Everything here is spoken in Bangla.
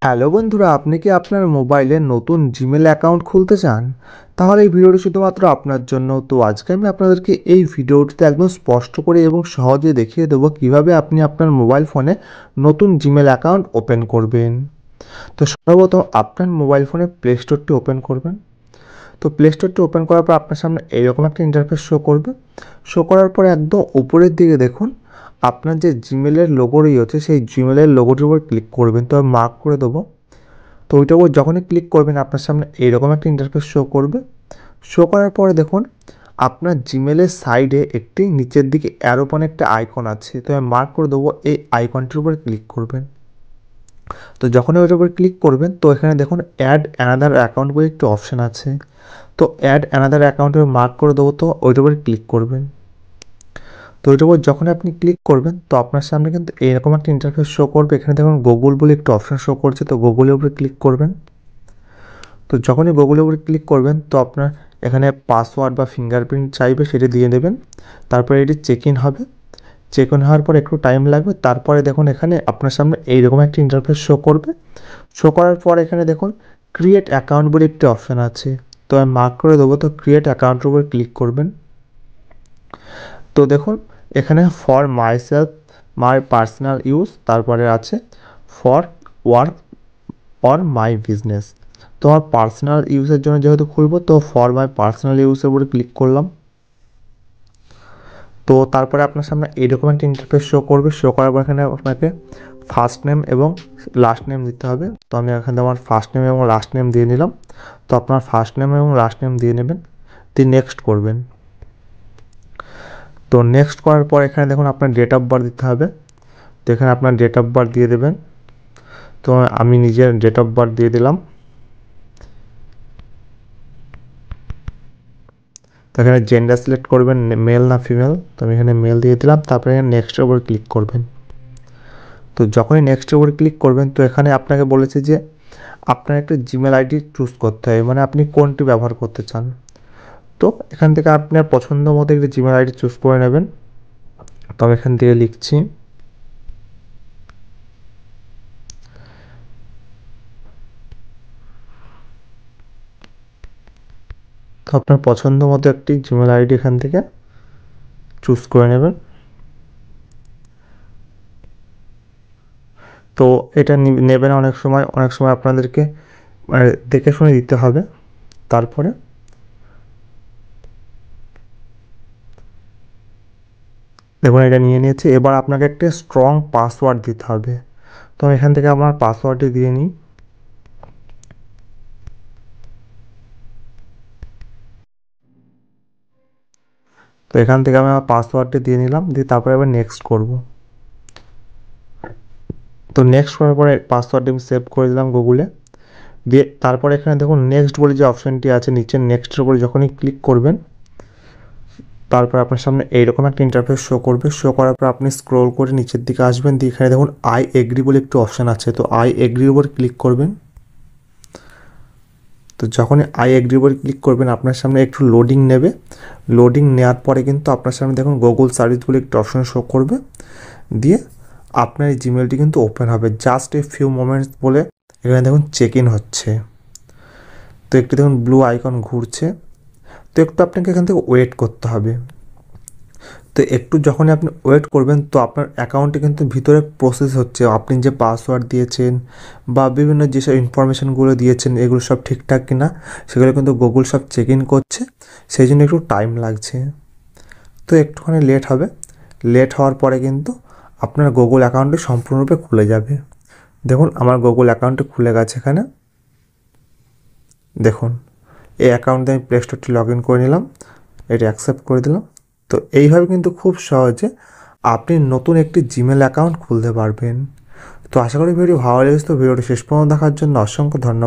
হ্যালো বন্ধুরা, আপনি কি আপনার মোবাইলে নতুন জিমেল অ্যাকাউন্ট খুলতে চান? তাহলে এই ভিডিওটি শুধুমাত্র আপনার জন্য। তো আজকে আমি আপনাদেরকে এই ভিডিওটিতে একদম স্পষ্ট করে এবং সহজে দেখিয়ে দেবো কিভাবে আপনি আপনার মোবাইল ফোনে নতুন জিমেল অ্যাকাউন্ট ওপেন করবেন। তো সর্বপ্রথম আপনার মোবাইল ফোনে প্লে স্টোরটি ওপেন করবেন। তো প্লে স্টোরটি ওপেন করার পর আপনার সামনে এইরকম একটা ইন্টারফেস শো করবে। শো করার পরে একদম উপরের দিকে দেখুন আপনার যে জিমেলের লোগো রয়েছে সেই জিমেলের লোগোটির উপর ক্লিক করবেন। তো আমি মার্ক করে দেবো। তো ওইটার উপর যখনই ক্লিক করবেন আপনার সামনে এইরকম একটা ইন্টারফেস শো করবে। শো করার পরে দেখুন আপনার জিমেলের সাইডে একটি নিচের দিকে অ্যারোপন একটা আইকন আছে। তো আমি মার্ক করে দেবো, এই আইকনটির উপর ক্লিক করবেন। তো যখনই ওইটার উপর ক্লিক করবেন তো এখানে দেখুন অ্যাড অ্যানাদার অ্যাকাউন্ট বলে একটি অপশান আছে। তো অ্যাড অ্যানাদার অ্যাকাউন্টে মার্ক করে দেবো, তো ওইটার উপর ক্লিক করবেন। তো ওইটার উপর যখন আপনি ক্লিক করবেন তো আপনার সামনে কিন্তু এরকম একটা ইন্টারফেস শো করবে। এখানে দেখুন গুগল বলে একটু অপশান শো করছে, তো গুগলের উপরে ক্লিক করবেন। তো যখনই গুগলের উপরে ক্লিক করবেন তো আপনার এখানে পাসওয়ার্ড বা ফিঙ্গারপ্রিন্ট চাইবে, সেটি দিয়ে দেবেন। তারপরে এটি চেক ইন হবে। চেক ইন হওয়ার পর একটু টাইম লাগবে। তারপরে দেখুন এখানে আপনার সামনে এইরকম একটা ইন্টারফেস শো করবে। শো করার পর এখানে দেখুন ক্রিয়েট অ্যাকাউন্ট বলে একটি অপশান আছে। তো আমি মার্ক করে দেবো, তো ক্রিয়েট অ্যাকাউন্টের উপর ক্লিক করবেন। তো দেখুন এখানে for my self, my personal use, তারপরে আছে for work or my business. তো আমার পার্সোনাল ইউজের জন্য যেহেতু খুলবো, তো ফর মাই পার্সোনাল ইউজের উপরে ক্লিক করলাম। তো তারপরে আপনার সামনে এইরকম একটা ইন্টারফেস শো করবে। শো করার পর এখানে আপনাকে ফার্স্ট নেম এবং লাস্ট নেম দিতে হবে। তো আমি এখানে আমার ফার্স্ট নেম এবং লাস্ট নেম দিয়ে নিলাম। তো আপনার ফার্স্ট নেম এবং লাস্ট নেম দিয়ে নেবেন, দিয়ে নেক্সট করবেন। তো নেক্সট করার পর এখানে দেখুন আপনার ডেট অফ বার্থ দিতে হবে। তো এখানে আপনার ডেট অফ বার্থ দিয়ে দেবেন। তো আমি নিজের ডেট অফ বার্থ দিয়ে দিলাম। তো এখানে জেন্ডার সিলেক্ট করবেন, মেল না ফিমেল। তো আমি এখানে মেল দিয়ে দিলাম। তারপরে এখানে নেক্সটের উপর ক্লিক করবেন। তো যখনই নেক্সটের উপর ক্লিক করবেন তো এখানে আপনাকে বলেছে যে আপনার একটা জিমেল আইডি চুজ করতে হবে, মানে আপনি কোনটি ব্যবহার করতে চান। তো এখান থেকে আপনার পছন্দ মতো একটি জিমেল আইডি চুজ করে নেবেন। তো আমি এখান থেকে লিখছি, তো আপনার পছন্দ মতো একটি জিমেল আইডি এখান থেকে চুজ করে নেবেন। তো এটা নেবেন অনেক সময় আপনাদেরকে মানে দেখে শুনে দিতে হবে। তারপরে দেখুন এটা নিয়ে নিয়েছে। এবার আপনাকে একটা স্ট্রং পাসওয়ার্ড দিতে হবে। তো আমি এখান থেকে আমার পাসওয়ার্ডটি দিয়ে নিই। তো এখান থেকে আমি আমার পাসওয়ার্ডটি দিয়ে নিলাম, দিয়ে তারপরে আবার নেক্সট করব। তো নেক্সট করার পরে পাসওয়ার্ডটি আমি সেভ করে দিলাম গুগলে। দিয়ে তারপরে এখানে দেখুন নেক্সট বলে যে অপশানটি আছে নিচে, নেক্সটের উপরে যখনই ক্লিক করবেন তারপর আপনার সামনে এইরকম একটা ইন্টারফেস শো করবে। শো করার পর আপনি স্ক্রল করে নিচের দিকে আসবেন, দিয়ে এখানে দেখুন আই এগ্রি বলে একটু অপশান আছে। তো আই এগ্রির উপর ক্লিক করবেন। তো যখনই আই এগ্রির উপর ক্লিক করবেন আপনার সামনে একটু লোডিং নেবে। লোডিং নেওয়ার পরে কিন্তু আপনার সামনে দেখুন গুগল সার্ভিস বলে একটু অপশান শো করবে। দিয়ে আপনার এই জিমেলটি কিন্তু ওপেন হবে। জাস্ট এ ফিউ মোমেন্টস বলে এখানে দেখুন চেক ইন হচ্ছে। তো একটু দেখুন ব্লু আইকন ঘুরছে। তো একটু আপনাকে এখান থেকে ওয়েট করতে হবে। তো একটু যখনই আপনি ওয়েট করবেন তো আপনার অ্যাকাউন্টে কিন্তু ভিতরে প্রসেস হচ্ছে। আপনি যে পাসওয়ার্ড দিয়েছেন বা বিভিন্ন যেসব ইনফরমেশানগুলো দিয়েছেন এগুলো সব ঠিকঠাক কিনা সেগুলো কিন্তু গুগল সব চেক ইন করছে, সেই জন্য একটু টাইম লাগছে। তো একটুখানি লেট হবে। লেট হওয়ার পরে কিন্তু আপনার গুগল অ্যাকাউন্টটি সম্পূর্ণরূপে খুলে যাবে। দেখুন আমার গুগল অ্যাকাউন্টটি খুলে গেছে। এখানে দেখুন এই অ্যাকাউন্টে আমি প্লে স্টোরটি লগ ইন করে নিলাম, এটি অ্যাকসেপ্ট করে দিলাম। তো এইভাবে কিন্তু খুব সহজে আপনি নতুন একটি জিমেল অ্যাকাউন্ট খুলতে পারবেন। তো আশা করি ভিডিও ভালো লেগেছে। তো ভিডিওটি শেষ পর্যন্ত দেখার জন্য অসংখ্য ধন্যবাদ।